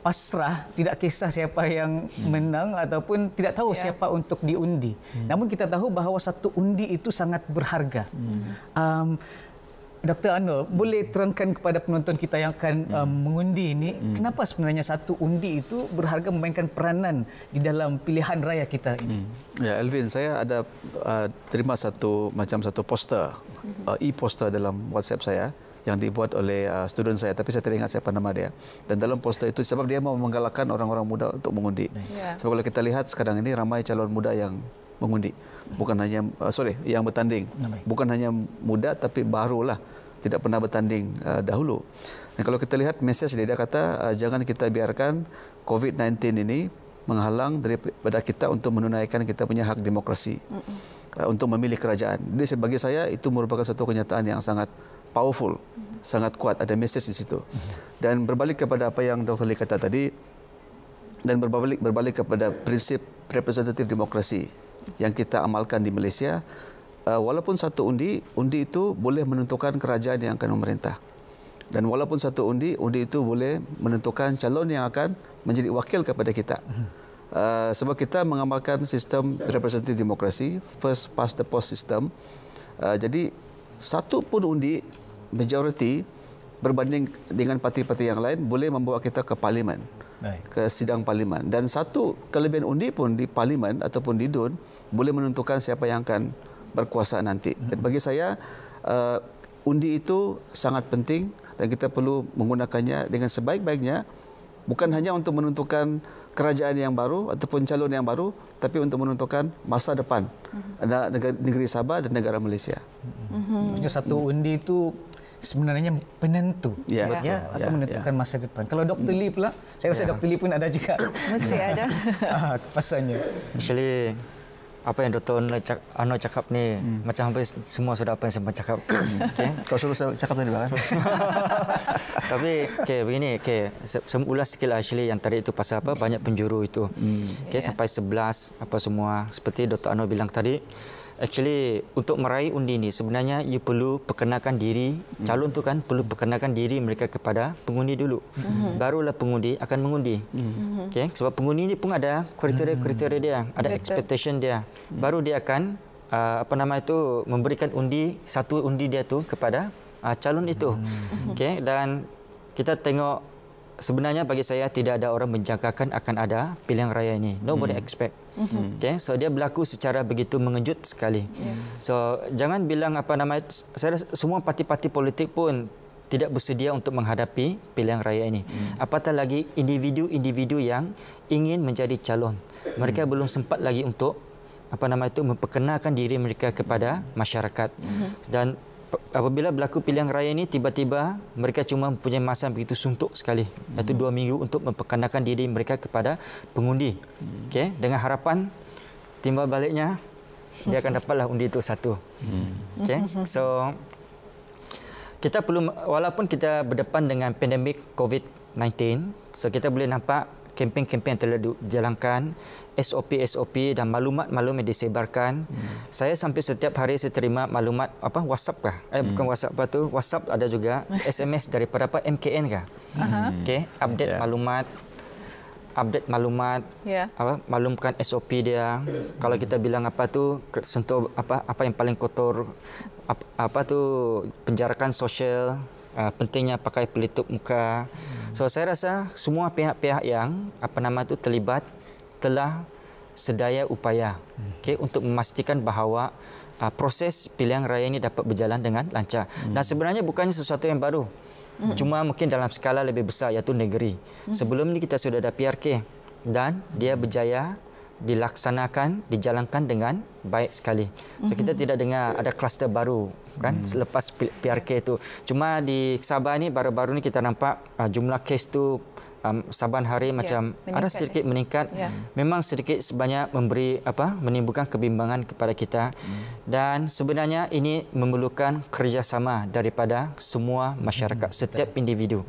pasrah, tidak kisah siapa yang menang ataupun tidak tahu siapa untuk diundi. Namun kita tahu bahawa satu undi itu sangat berharga. Dr. Anwar, boleh terangkan kepada penonton kita yang akan mengundi ini, kenapa sebenarnya satu undi itu berharga memainkan peranan di dalam pilihan raya kita ini? Ya, Elvin, saya ada terima satu poster, e-poster dalam WhatsApp saya, yang dibuat oleh student saya, tapi saya tidak ingat siapa nama dia. Dan dalam poster itu, sebab dia mau menggalakkan orang-orang muda untuk mengundi. Sebab kalau kita lihat sekarang ini ramai calon muda yang mengundi, bukan hanya yang bertanding, bukan hanya muda tapi barulah, tidak pernah bertanding dahulu. Dan kalau kita lihat mesej dia kata jangan kita biarkan COVID-19 ini menghalang daripada kita untuk menunaikan kita punya hak demokrasi untuk memilih kerajaan. Jadi bagi saya itu merupakan satu kenyataan yang sangat powerful, sangat kuat, ada mesej di situ. Dan berbalik kepada apa yang Dr. Lee kata tadi, dan berbalik kepada prinsip representatif demokrasi yang kita amalkan di Malaysia, walaupun satu undi itu boleh menentukan kerajaan yang akan memerintah. Dan walaupun satu undi itu boleh menentukan calon yang akan menjadi wakil kepada kita. Sebab kita mengamalkan sistem representatif demokrasi, first past the post system. Jadi satu pun undi majoriti berbanding dengan parti-parti yang lain boleh membawa kita ke parlimen, ke sidang parlimen. Dan satu kelebihan undi pun di parlimen ataupun di DUN boleh menentukan siapa yang akan berkuasa nanti. Dan bagi saya undi itu sangat penting dan kita perlu menggunakannya dengan sebaik-baiknya, bukan hanya untuk menentukan kerajaan yang baru ataupun calon yang baru, tapi untuk menentukan masa depan negeri Sabah dan negara Malaysia. Satu undi itu sebenarnya penentu atau menentukan masa depan. Kalau Dr. Lee pula, saya rasa Dr. Lee pun ada juga. Mesti ada. Pasannya. Actually, apa yang Dr. Anwar cakap ni macam hampir semua sudah apa yang saya cakap. Okay. Kau suruh saya cakap tadi kan? Tapi begini, saya ulas sikit lah actually yang tadi itu pasal apa banyak penjuru itu. Sampai 11 apa semua seperti Dr. Anwar bilang tadi. Actually untuk meraih undi ini sebenarnya you perlu perkenalkan diri, calon tu kan perlu perkenalkan diri mereka kepada pengundi dulu. Barulah pengundi akan mengundi. Okay? Sebab pengundi ini pun ada kriteria dia, ada expectation dia. Baru dia akan memberikan satu undi dia tu kepada calon itu. Okay? Dan kita tengok sebenarnya bagi saya tidak ada orang menjangkakan akan ada pilihan raya ini. Nobody expect. Okay, so dia berlaku secara begitu mengejut sekali. So jangan bilang saya rasa semua parti-parti politik pun tidak bersedia untuk menghadapi pilihan raya ini. Apatah lagi individu-individu yang ingin menjadi calon. Mereka belum sempat lagi untuk memperkenalkan diri mereka kepada masyarakat. Dan apabila berlaku pilihan raya ini, tiba-tiba mereka cuma mempunyai masa begitu suntuk sekali, iaitu 2 minggu untuk memperkenalkan diri mereka kepada pengundi. Okay? Dengan harapan timbal baliknya dia akan dapatlah undi itu satu. Okay? So kita perlu, walaupun kita berdepan dengan pandemik COVID-19, so kita boleh nampak kempen-kempen yang telah dijalankan, SOP dan maklumat-maklumat yang disebarkan. Saya sampai setiap hari saya terima maklumat WhatsApp kah? Bukan WhatsApp WhatsApp ada juga SMS daripada MKN kah? Okay, update maklumat. update maklumat, maklumkan SOP dia. Kalau kita bilang apa tu sentuh apa yang paling kotor, apa tu penjarakan sosial, pentingnya pakai pelitup muka. So saya rasa semua pihak-pihak yang terlibat telah sedaya upaya untuk memastikan bahawa proses pilihan raya ini dapat berjalan dengan lancar. Dan sebenarnya bukannya sesuatu yang baru. Cuma mungkin dalam skala lebih besar, iaitu negeri. Sebelum ini kita sudah ada PRK dan dia berjaya dilaksanakan, dijalankan dengan baik sekali. So kita tidak dengar ada kluster baru kan selepas PRK itu. Cuma di Sabah ni baru-baru ni kita nampak jumlah kes tu saban hari macam ada sedikit meningkat. Memang sedikit sebanyak menimbulkan kebimbangan kepada kita. Dan sebenarnya ini memerlukan kerjasama daripada semua masyarakat, setiap individu.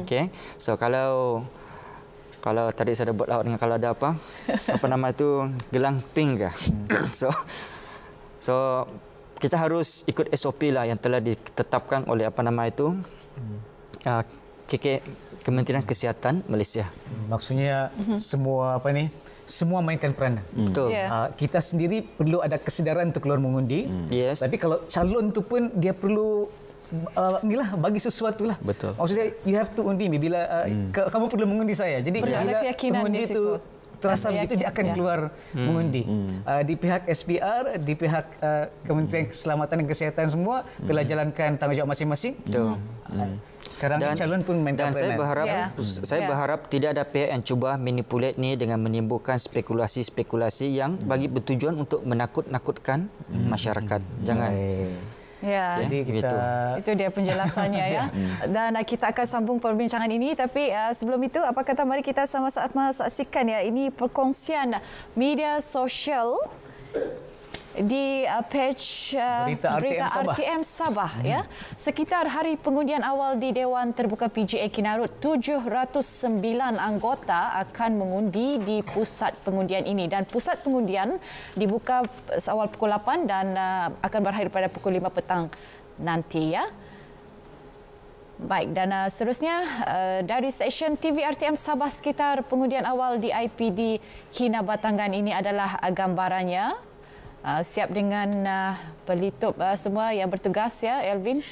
Okay? So kalau tadi saya dah buat lawak dengan kalau ada gelang pink ke. So kita harus ikut SOP lah yang telah ditetapkan oleh Kementerian Kesihatan Malaysia. Maksudnya semua semua mainkan peranan. Betul. Kita sendiri perlu ada kesedaran untuk keluar mengundi. Tapi kalau calon tu pun dia perlu bagi sesuatu lah. Betul. Maksudnya you have to undi me bila kamu perlu mengundi saya. Jadi bila mengundi itu terasa begitu dia akan keluar mengundi. Di pihak SPR, di pihak Kementerian Keselamatan dan Kesihatan semua telah jalankan tanggungjawab masing-masing. Sekarang calon pun main peranan. Saya berharap tidak ada pihak yang cuba manipulate ni dengan menimbulkan spekulasi-spekulasi yang bagi bertujuan untuk menakut-nakutkan masyarakat. Jangan. Ya, jadi itu dia penjelasannya ya. Dan kita akan sambung perbincangan ini, tapi sebelum itu apa kata mari kita sama-sama saksikan ya ini perkongsian media sosial di page berita RTM Sabah ya. Sekitar hari pengundian awal di Dewan Terbuka PGA Kinarut, 709 anggota akan mengundi di pusat pengundian ini, dan pusat pengundian dibuka awal pukul 8 dan akan berakhir pada pukul 5 petang nanti ya. Baik, dan seterusnya dari stesen TV RTM Sabah sekitar pengundian awal di IPD Kinabatangan ini adalah gambarannya. Siap dengan pelitup semua yang bertugas ya Elvin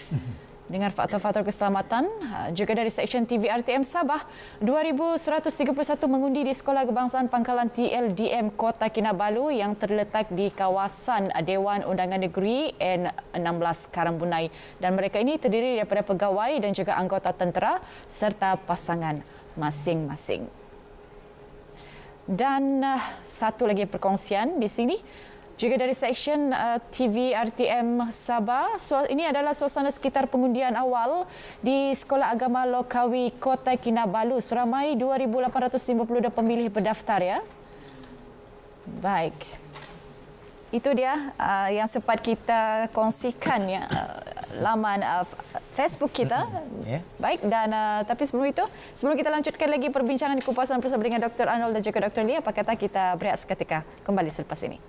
dengan faktor-faktor keselamatan. Juga dari stesen TV RTM Sabah, 2131 mengundi di Sekolah Kebangsaan Pangkalan TLDM Kota Kinabalu yang terletak di kawasan Dewan Undangan Negeri N16 Karambunai, dan mereka ini terdiri daripada pegawai dan juga anggota tentera serta pasangan masing-masing. Dan satu lagi perkongsian di sini juga dari stesen TV RTM Sabah. Ini adalah suasana sekitar pengundian awal di Sekolah Agama Lokawi Kota Kinabalu. Seramai 2,852 pemilih berdaftar ya. Baik. Itu dia yang sempat kita kongsikan ya, laman Facebook kita. Baik, dan tapi sebelum kita lanjutkan lagi perbincangan di kupasan bersama dengan Dr. Arnold dan juga Dr. Lee, apa kata kita berehat seketika kembali selepas ini.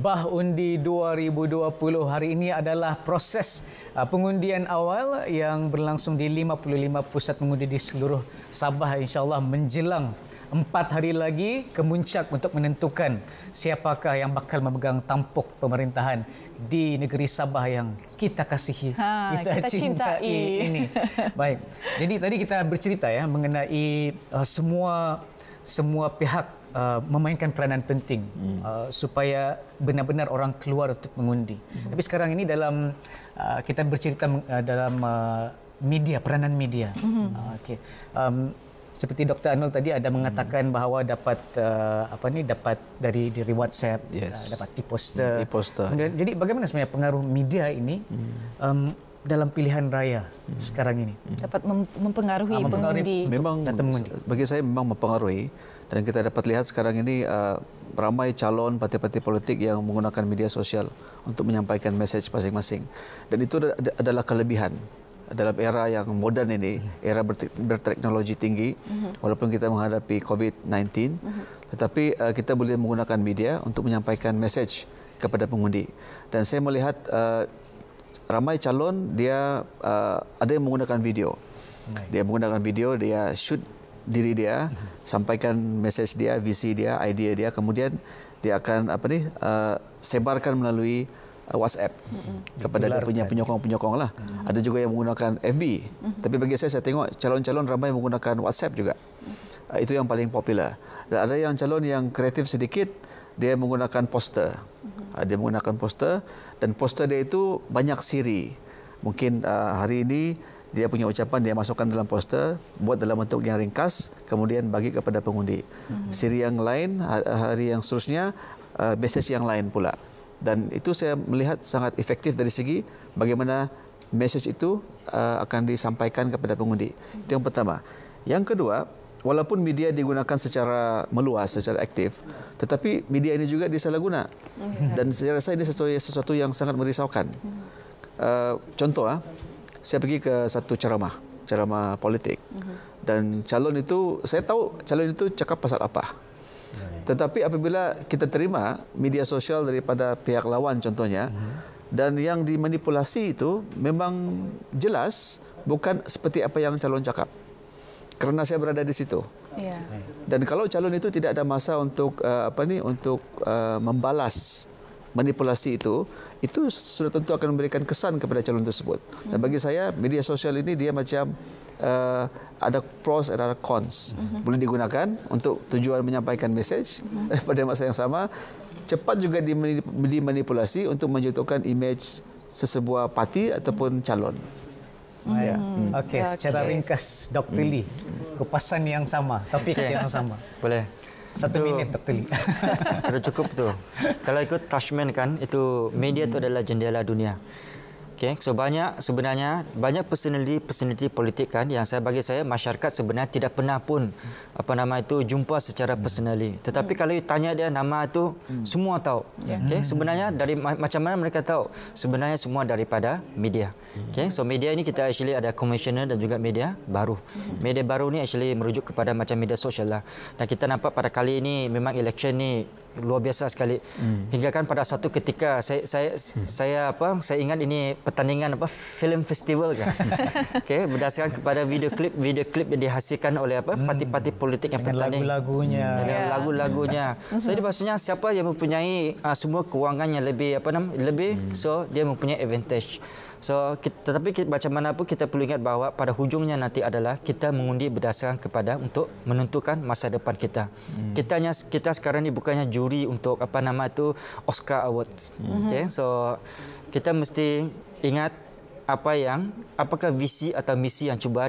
Bah Undi 2020 hari ini adalah proses pengundian awal yang berlangsung di 55 pusat mengundi di seluruh Sabah, insya-Allah menjelang 4 hari lagi kemuncak untuk menentukan siapakah yang bakal memegang tampuk pemerintahan di negeri Sabah yang kita kasihi, kita cintai ini. Baik. Jadi tadi kita bercerita ya mengenai semua pihak memainkan peranan penting supaya benar-benar orang keluar untuk mengundi. Tapi sekarang ini dalam kita bercerita dalam media, peranan media. Okey. Seperti Dr. Anol tadi ada mengatakan bahawa dapat dapat dari WhatsApp, dapat e-poster. Jadi bagaimana sebenarnya pengaruh media ini dalam pilihan raya sekarang ini? Dapat mempengaruhi pengundi. Memang bagi saya memang mempengaruhi, dan kita dapat lihat sekarang ini ramai calon parti-parti politik yang menggunakan media sosial untuk menyampaikan mesej masing-masing, dan itu adalah kelebihan dalam era yang moden ini, era berteknologi tinggi. Walaupun kita menghadapi COVID-19, tetapi kita boleh menggunakan media untuk menyampaikan mesej kepada pengundi. Dan saya melihat ramai calon dia ada yang menggunakan video. Dia menggunakan video, dia shoot diri dia, sampaikan mesej dia, visi dia, idea dia, kemudian dia akan sebarkan melalui WhatsApp kepada dia punya penyokong-penyokong lah. Ada juga yang menggunakan FB. Tapi bagi saya tengok calon-calon ramai menggunakan WhatsApp juga. Itu yang paling popular. Dan ada yang calon yang kreatif sedikit, dia menggunakan poster. Dia menggunakan poster, dan poster dia itu banyak siri. Mungkin hari ini dia punya ucapan, dia masukkan dalam poster, buat dalam bentuk yang ringkas, kemudian bagi kepada pengundi. Siri yang lain, hari yang seterusnya, mesej yang lain pula. Dan itu saya melihat sangat efektif dari segi bagaimana mesej itu akan disampaikan kepada pengundi. Itu yang pertama. Yang kedua, walaupun media digunakan secara meluas, secara aktif, tetapi media ini juga disalahguna. Dan saya rasa ini sesuatu yang sangat merisaukan. Contoh, saya pergi ke satu ceramah politik. Dan calon itu, saya tahu calon itu cakap pasal apa. Tetapi apabila kita terima media sosial daripada pihak lawan contohnya, dan yang dimanipulasi itu memang jelas bukan seperti apa yang calon cakap. Kerana saya berada di situ. Dan kalau calon itu tidak ada masa untuk membalas manipulasi itu sudah tentu akan memberikan kesan kepada calon tersebut. Dan bagi saya media sosial ini dia macam ada pros dan ada cons. Boleh digunakan untuk tujuan menyampaikan mesej, dan pada masa yang sama cepat juga dimanipulasi untuk menjatuhkan imej sesebuah parti ataupun calon. Okey, secara ringkas Dr. Lee, kupasan yang sama, topik yang sama. Boleh. 1 minit Dr. Lee. Sudah cukup tu. Kalau ikut Tashman kan, itu media itu adalah jendela dunia. Okay, so sebenarnya banyak personaliti politik kan yang bagi saya masyarakat sebenarnya tidak pernah pun jumpa secara personally. Tetapi kalau tanya dia nama itu semua tahu. Okay, sebenarnya dari macam mana mereka tahu? Sebenarnya semua daripada media. Okay, so media ini kita actually ada konvensional dan juga media baru. Media baru ni actually merujuk kepada macam media sosial lah. Dan kita nampak pada kali ini memang election ni luar biasa sekali. Hingga kan pada satu ketika saya ingat ini pertandingan film festival kan. Okey, berdasarkan kepada video klip yang dihasilkan oleh parti-parti politik yang bertanding. Lagu-lagunya. So ini maksudnya siapa yang mempunyai semua kewangan yang lebih so dia mempunyai advantage. So tetapi macam mana pun kita perlu ingat bahawa pada hujungnya nanti adalah kita mengundi berdasarkan kepada untuk menentukan masa depan kita. Kita sekarang ni bukannya juri untuk Oscar Awards. Okay? So kita mesti ingat apakah visi atau misi yang cuba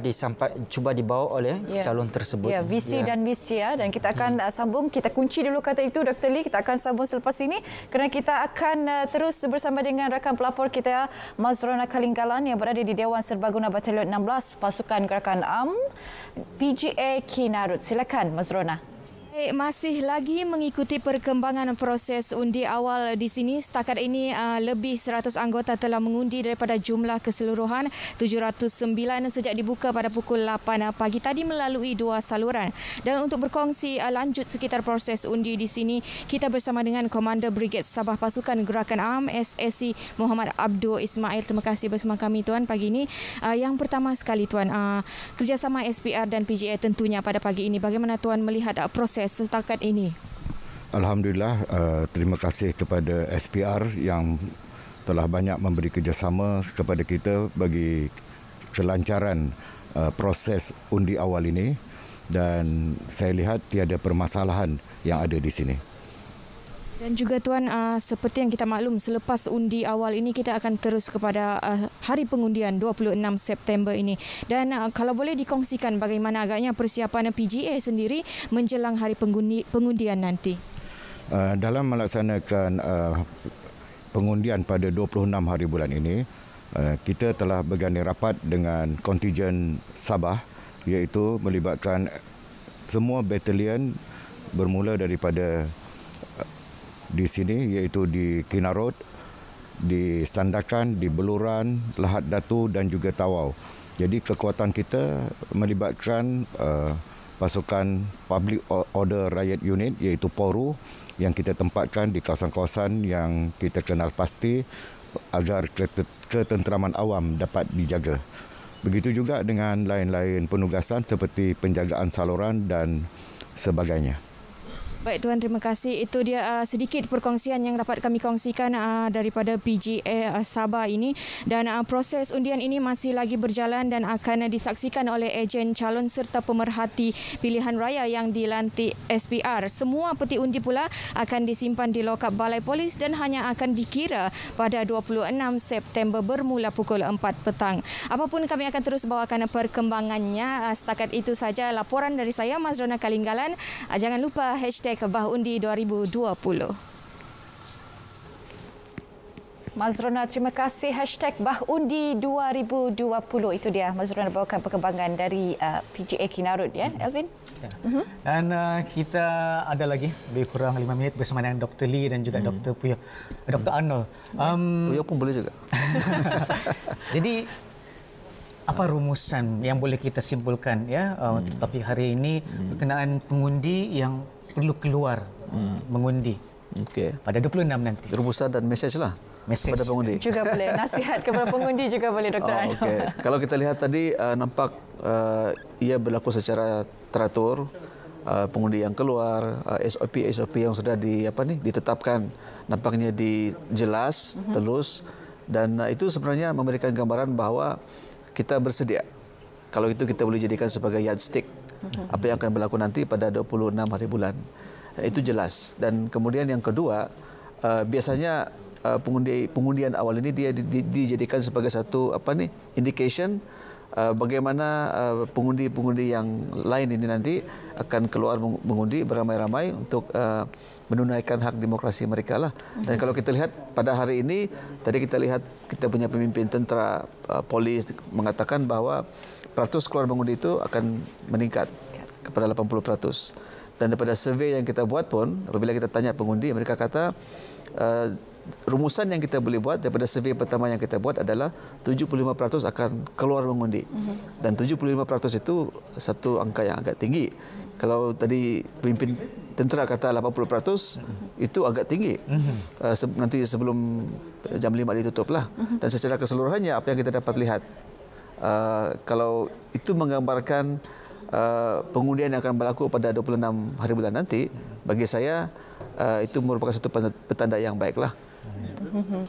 dibawa oleh calon tersebut. Ya, visi dan misi ya. Dan kita akan sambung, kita kunci dulu kata itu Dr. Lee. Kita akan sambung selepas ini kerana kita akan terus bersama dengan rakan pelapor kita Mazrona Kalinggalan yang berada di Dewan Serbaguna Batalion 16 Pasukan Gerakan PGA Kinarut. Silakan Mazrona. Masih lagi mengikuti perkembangan proses undi awal di sini. Setakat ini lebih 100 anggota telah mengundi daripada jumlah keseluruhan 709 sejak dibuka pada pukul 8 pagi tadi melalui 2 saluran. Dan untuk berkongsi lanjut sekitar proses undi di sini, kita bersama dengan Komander Brigade Sabah Pasukan Gerakan Am SSC Muhammad Abdul Ismail. Terima kasih bersama kami Tuan pagi ini. Yang pertama sekali Tuan, kerjasama SPR dan PGA tentunya pada pagi ini. Bagaimana Tuan melihat proses setakat ini? Alhamdulillah, terima kasih kepada SPR yang telah banyak memberi kerjasama kepada kita bagi kelancaran proses undi awal ini, dan saya lihat tiada permasalahan yang ada di sini. Dan juga Tuan, seperti yang kita maklum, selepas undi awal ini kita akan terus kepada hari pengundian 26 September ini. Dan kalau boleh dikongsikan bagaimana agaknya persiapan PGA sendiri menjelang hari pengundian nanti? Dalam melaksanakan pengundian pada 26 hari bulan ini, kita telah berganding rapat dengan kontijen Sabah, iaitu melibatkan semua batalion bermula daripada di sini, iaitu di Kinarot, di Sandakan, di Beluran, Lahad Datu dan juga Tawau. Jadi kekuatan kita melibatkan pasukan Public Order Riot Unit, iaitu PORU, yang kita tempatkan di kawasan-kawasan yang kita kenal pasti agar ketenteraman awam dapat dijaga. Begitu juga dengan lain-lain penugasan seperti penjagaan saluran dan sebagainya. Baik Tuan, terima kasih. Itu dia sedikit perkongsian yang dapat kami kongsikan daripada PGA Sabah ini. Dan proses undian ini masih lagi berjalan dan akan disaksikan oleh ejen calon serta pemerhati pilihan raya yang dilantik SPR. Semua peti undi pula akan disimpan di lokap Balai Polis dan hanya akan dikira pada 26 September bermula pukul 4 petang. Apapun kami akan terus bawakan perkembangannya. Setakat itu saja laporan dari saya, Mazrona Kalinggalan. Jangan lupa #Bahundi 2020. Mazrona, terima kasih. #Bahundi 2020. Itu dia Mazrona bawakan perkembangan dari PGA Kinarut, ya, Elvin? Ya. Dan kita ada lagi lebih kurang 5 minit bersama dengan Dr. Lee dan juga Dr. Puyo, Dr. Arnold. Puyo pun boleh juga. Jadi apa rumusan yang boleh kita simpulkan ya untuk topik hari ini berkenaan pengundi yang perlu keluar mengundi pada 26 nanti? Rumusan dan mesej lah kepada pengundi. Juga boleh. Nasihat kepada pengundi juga boleh, Dr. Arnold. Kalau kita lihat tadi nampak ia berlaku secara teratur. Pengundi yang keluar, SOP yang sudah ditetapkan nampaknya jelas, telus, dan itu sebenarnya memberikan gambaran bahawa kita bersedia. Kalau itu kita boleh jadikan sebagai yardstick apa yang akan berlaku nanti pada 26 hari bulan. Itu jelas. Dan kemudian yang kedua, biasanya pengundian awal ini dia dijadikan sebagai satu indication bagaimana pengundi-pengundi yang lain ini nanti akan keluar mengundi beramai-ramai untuk menunaikan hak demokrasi mereka lah. Dan kalau kita lihat pada hari ini, tadi kita lihat kita punya pemimpin tentera, polis mengatakan bahawa peratus keluar mengundi itu akan meningkat kepada 80%. Dan daripada survei yang kita buat pun, apabila kita tanya pengundi, mereka kata rumusan yang kita boleh buat daripada survei pertama yang kita buat adalah 75% akan keluar mengundi. Dan 75% itu satu angka yang agak tinggi. Kalau tadi pemimpin tentera kata 80%, itu agak tinggi. Nanti sebelum jam 5 ditutup lah. Dan secara keseluruhannya apa yang kita dapat lihat, kalau itu menggambarkan pengundian yang akan berlaku pada 26 hari bulan nanti, bagi saya itu merupakan satu petanda yang baiklah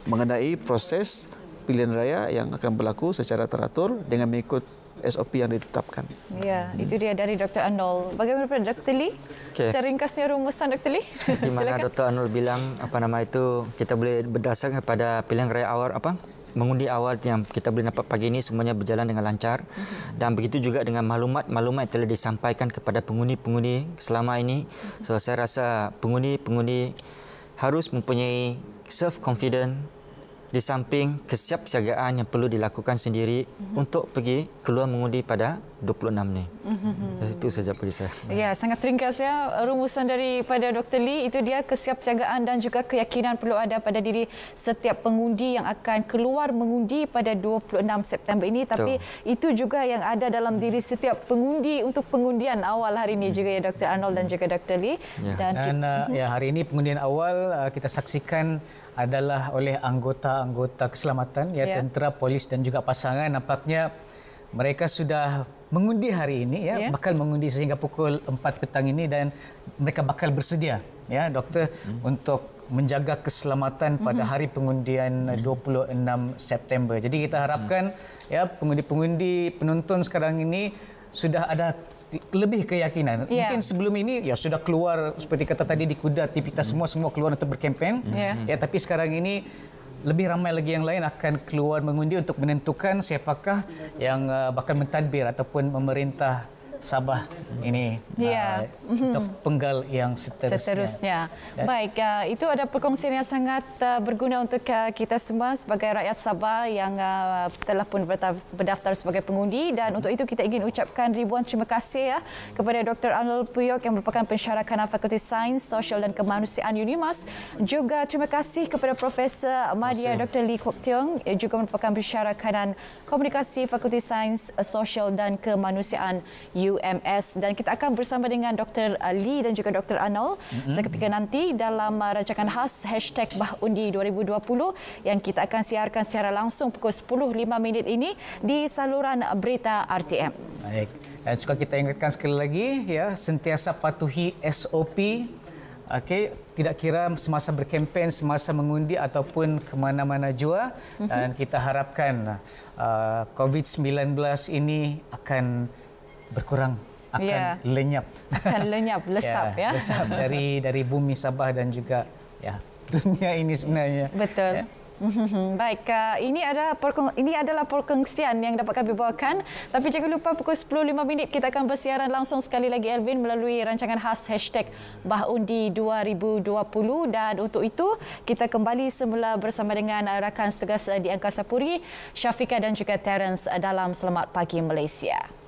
mengenai proses pilihan raya yang akan berlaku secara teratur dengan mengikut SOP yang ditetapkan. Ya, itu dia dari Dr. Arnold. Bagaimana Dr. Lee? Secara ringkasnya rumusan Dr. Lee. Di mana Dr. Arnold bilang kita boleh berdasarkan kepada pilihan raya awal mengundi awal yang kita boleh dapat pagi ini semuanya berjalan dengan lancar, dan begitu juga dengan maklumat yang telah disampaikan kepada pengundi-pengundi selama ini. So saya rasa pengundi harus mempunyai self confidence di samping kesiapsiagaan yang perlu dilakukan sendiri untuk pergi keluar mengundi pada 26 ni. Itu saja bagi saya. Ya, sangat ringkas ya rumusan daripada Dr. Lee. Itu dia kesiapsiagaan dan juga keyakinan perlu ada pada diri setiap pengundi yang akan keluar mengundi pada 26 September ini. Tapi itu juga yang ada dalam diri setiap pengundi untuk pengundian awal hari ini juga ya Dr. Arnold dan juga Dr. Lee. Dan hari ini pengundian awal kita saksikan adalah oleh anggota-anggota keselamatan, tentera, polis dan juga pasangan. Nampaknya mereka sudah mengundi hari ini, bakal mengundi sehingga pukul 4 petang ini dan mereka bakal bersedia, doktor, untuk menjaga keselamatan pada hari pengundian 26 September. Jadi kita harapkan pengundi-pengundi penonton sekarang ini sudah ada lebih keyakinan. Mungkin sebelum ini sudah keluar seperti kata tadi di Kudat, kita semua keluar untuk berkempen. Tapi sekarang ini lebih ramai lagi yang lain akan keluar mengundi untuk menentukan siapakah yang bakal mentadbir ataupun memerintah Sabah ini untuk penggal yang seterusnya. Baik, itu ada perkongsian yang sangat berguna untuk kita semua sebagai rakyat Sabah yang telah pun berdaftar sebagai pengundi, dan untuk itu kita ingin ucapkan ribuan terima kasih kepada Dr. Arnold Puyok yang merupakan pensyarah kanan Fakulti Sains, Sosial dan Kemanusiaan UNIMAS. Juga terima kasih kepada Profesor Madya Dr. Lee Kok Tiong juga merupakan pensyarah kanan Komunikasi Fakulti Sains, Sosial dan Kemanusiaan UMS, dan kita akan bersama dengan Dr. Lee dan juga Dr. Arnold seketika nanti dalam rancangan khas #BahUndi 2020 yang kita akan siarkan secara langsung pukul 10.05 ini di saluran berita RTM. Baik. Dan suka kita ingatkan sekali lagi sentiasa patuhi SOP. Tidak kira semasa berkempen, semasa mengundi ataupun ke mana-mana jua, dan kita harapkan COVID-19 ini akan berkurang, akan lenyap. Akan lenyap, lesap lesap dari bumi Sabah dan juga dunia ini sebenarnya. Betul. Baik, ini adalah perkongsian yang dapat kami bawakan. Tapi jangan lupa pukul 10.05 kita akan bersiaran langsung sekali lagi Elvin melalui rancangan khas #BahUndi 2020, dan untuk itu kita kembali semula bersama dengan rakan setugas di Angkasa Puri, Syafiqah dan juga Terence dalam Selamat Pagi Malaysia.